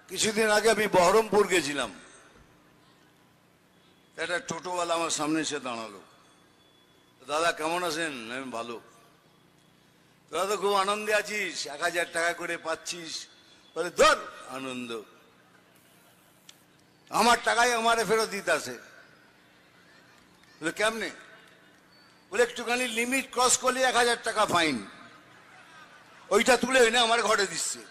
কিছুদিন আগে আমি বহরমপুর গেছিলাম। একটা টোটোওয়ালা আমার সামনে এসে দাঁড়ালো। দাদা কেমন আছেন? আমি ভালো। দাদা তো খুব আনন্দে আছিস, 1000 টাকা করে পাচ্ছিস। বলে ধর আনন্দ, আমার টাকাই আমারে ফেরত দিতে আসে। বলে কেমনে? বলে একটুখানি লিমিট ক্রস করলে 1000 টাকা ফাইন, ওইটা তুলে এনে আমার ঘরে দিচ্ছে।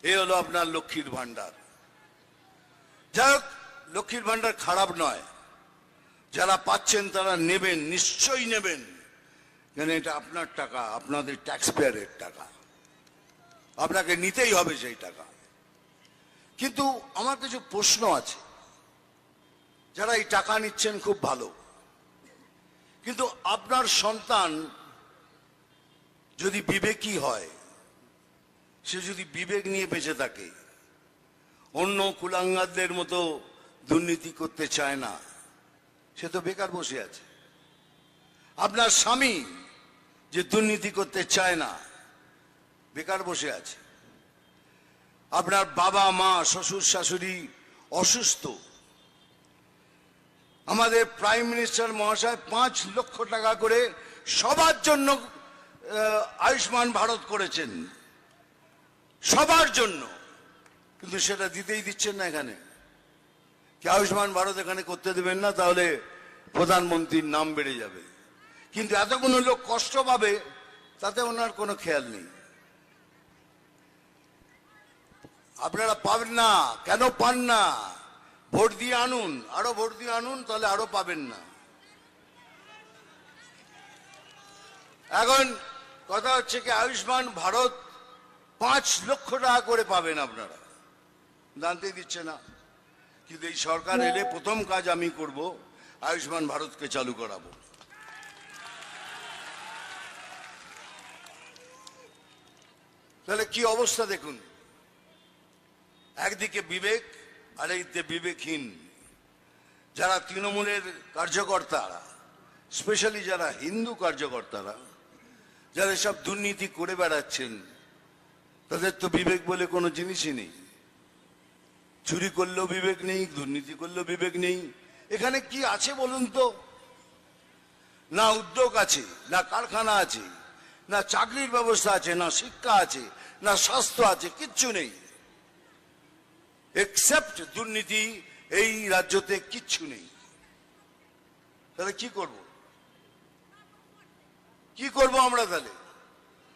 এই হলো আপনার লক্ষ্মীর ভান্ডার। যাই হোক, লক্ষ্মীর ভান্ডার খারাপ নয়, যারা পাচ্ছেন তারা নেবেন, নিশ্চয়ই নেবেন, কেন এটা আপনার টাকা, আপনাদের ট্যাক্স পেয়ারের টাকা, আপনাকে নিতেই হবে সেই টাকা। কিন্তু আমার কিছু প্রশ্ন আছে। যারা এই টাকা নিচ্ছেন খুব ভালো, কিন্তু আপনার সন্তান যদি বিবেকী হয়, সে যদি বিবেক নিয়ে বেঁচে থাকে, অন্য কুলাঙ্গারদের মতো দুর্নীতি করতে চায় না, সে তো বেকার বসে আছে। আপনার স্বামী যে দুর্নীতি করতে চায় না, বেকার বসে আছে। আপনার বাবা মা শ্বশুর শাশুড়ি অসুস্থ, আমাদের প্রাইম মিনিস্টার মহাশয় 5 লক্ষ টাকা করে সবার জন্য আয়ুষ্মান ভারত করেছেন, সবার জন্য, কিন্তু সেটা দিতেই দিচ্ছেন না। এখানে কি আয়ুষ্মান ভারত এখানে করতে দেবেন না? তাহলে প্রধানমন্ত্রীর নাম বেড়ে যাবে, কিন্তু এতগুলো লোক কষ্ট পাবে তাতে ওনার কোনো খেয়াল নেই। আপনারা পাবেন না, কেন পান না? ভোট দিয়ে আনুন, আরো ভোট দিয়ে আনুন, তাহলে আরো পাবেন না। এখন কথা হচ্ছে কি, আয়ুষ্মান ভারত 5 লক্ষ টাকা করে পাবেন আপনারা, জানতেই দিচ্ছে না। কিন্তু এই সরকার এলে প্রথম কাজ আমি করব, আয়ুষ্মান ভারতকে চালু করাবো। তাহলে কি অবস্থা দেখুন, একদিকে বিবেক আর এইদিকে বিবেকহীন। যারা তৃণমূলের কার্যকর্তারা, স্পেশালি যারা হিন্দু কার্যকর্তারা, যারা সব দুর্নীতি করে বেড়াচ্ছেন, তাদের তো বিবেক বলে কোনো জিনিসই নেই। চুরি করলেও বিবেক নেই, দুর্নীতি করলেও বিবেক নেই। এখানে কি আছে বলুন তো? না উদ্যোগ আছে, না কারখানা আছে, না চাকরির ব্যবস্থা আছে, না শিক্ষা আছে, না স্বাস্থ্য আছে, কিচ্ছু নেই। এক্সেপ্ট দুর্নীতি এই রাজ্যতে কিচ্ছু নেই। তাহলে কি করব? কি করব আমরা? তাহলে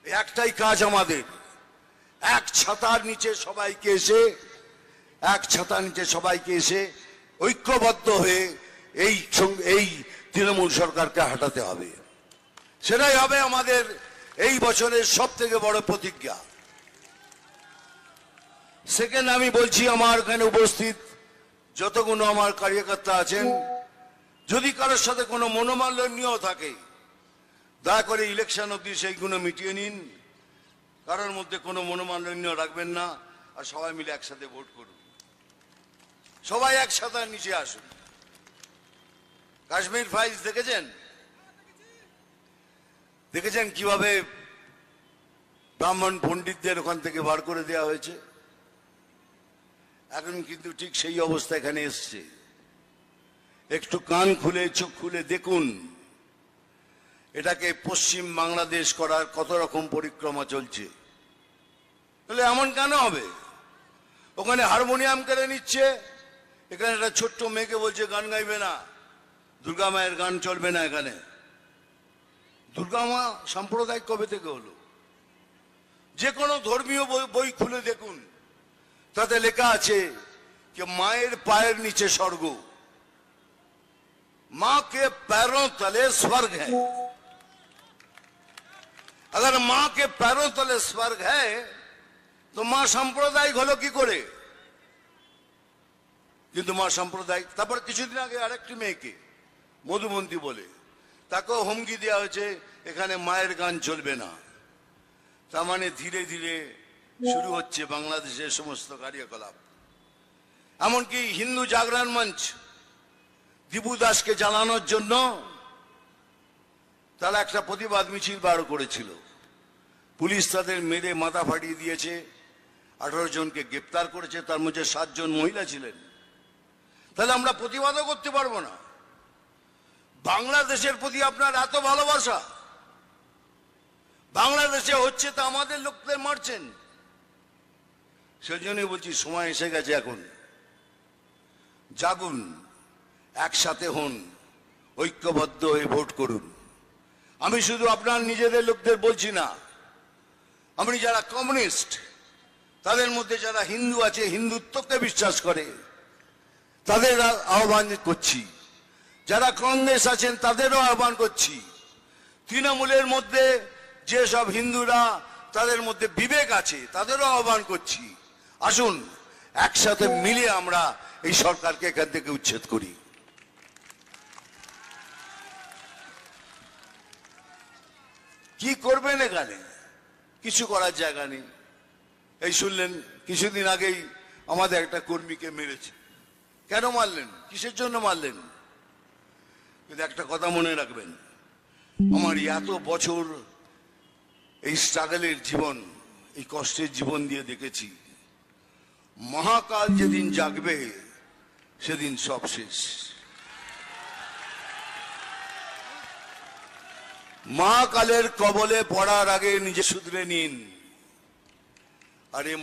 একটাই কাজ আমাদের, এক ছাতার নিচে সবাইকে এসে ঐক্যবদ্ধ হয়ে এই তৃণমূল সরকারকে হটাতে হবে। সেটাই হবে আমাদের এই বছরের সব থেকে বড় প্রতিজ্ঞা। সেকেন্ড, আমি বলছি, আমার এখানে উপস্থিত যতগুলো আমার কার্যকর্তা আছেন, যদি কারোর সাথে কোনো মনোমালিন্য থাকে, দয়া করে ইলেকশন অবধি সেইগুলো মিটিয়ে নিন। কারোর মধ্যে কোনো মনোমালিন্য রাখবেন না, আর সবাই মিলে একসাথে ভোট করুন। সবাই একসাথে নিচে আসুন। কাশ্মীর ফাইলস দেখেছেন কিভাবে ব্রাহ্মণ পণ্ডিতদের ওখান থেকে বার করে দেওয়া হয়েছে? এখন কিন্তু ঠিক সেই অবস্থা এখানে এসছে। একটু কান খুলে চোখ খুলে দেখুন, এটাকে পশ্চিম বাংলাদেশ করার কত রকম পরিক্রমা চলছে। তাহলে এমন কেন হবে? ওখানে হারমোনিয়াম কেড়ে নিচ্ছে, এখানে একটা ছোট্ট মেয়েকে বলছে গান গাইবে না, দুর্গা মায়ের গান চলবে না এখানে। দুর্গা মা সাম্প্রদায়িক কবে থেকে হলো? যে কোনো ধর্মীয় বই খুলে দেখুন, তাতে লেখা আছে कि मायर पायर नीचे स्वर्ग, मां के पैरों तले स्वर्ग है। अगर मां के पैरों तले स्वर्ग है तो मां सांप्रदायिक हलो की करे? কিন্তু মা সাম্প্রদায়িক। তারপর কিছুদিন আগে আরেকটি মেয়েকে মধুমন্তী বলে, তাকেও হুমকি দেওয়া হয়েছে এখানে মায়ের গান চলবে না। তার মানে ধীরে ধীরে শুরু হচ্ছে বাংলাদেশের সমস্ত কার্যকলাপ। এমনকি হিন্দু জাগরণ মঞ্চ দীপু দাসকে জ্বালানোর জন্য তারা একটা প্রতিবাদ মিছিল বার করেছিল। পুলিশ তাদের মেরে মাথা ফাটিয়ে দিয়েছে, 18 জনকে গ্রেপ্তার করেছে, তার মধ্যে 7 জন মহিলা ছিলেন। তাহলে আমরা প্রতিবাদও করতে পারবো না? বাংলাদেশের প্রতি আপনার এত ভালোবাসা, বাংলাদেশে হচ্ছে তা আমাদের লোকদের মারছেন। সেজন্যই বলছি সময় এসে গেছে, এখন জাগুন, একসাথে হন, ঐক্যবদ্ধ হয়ে ভোট করুন। আমি শুধু আপনার নিজেদের লোকদের বলছি না, আমি যারা কমিউনিস্ট, তাদের মধ্যে যারা হিন্দু আছে, হিন্দুত্বকে বিশ্বাস করে, তাদের আহ্বান করছি। যারা কংগ্রেস আছেন তাদেরও আহ্বান করছি। তৃণমূলের মধ্যে যেসব হিন্দুরা, তাদের মধ্যে বিবেক আছে, তাদেরও আহ্বান করছি, আসুন একসাথে মিলে আমরা এই সরকারকে এখান থেকে উচ্ছেদ করি। কি করবেন এখানে? কিছু করার জায়গা নেই। এই শুনলেন কিছুদিন আগেই আমাদের একটা কর্মীকে মেরেছে। কেন মারলেন? কিসের জন্য মারলেন? কিন্তু একটা কথা মনে রাখবেন, আমার এত বছর এই স্ট্রাগলের জীবন, এই কষ্টের জীবন দিয়ে দেখেছি, মহাকাল যেদিন জাগবে সেদিন সব শেষ। মহাকালের কবলে পড়ার আগে নিজে শুধরে নিন। আর এই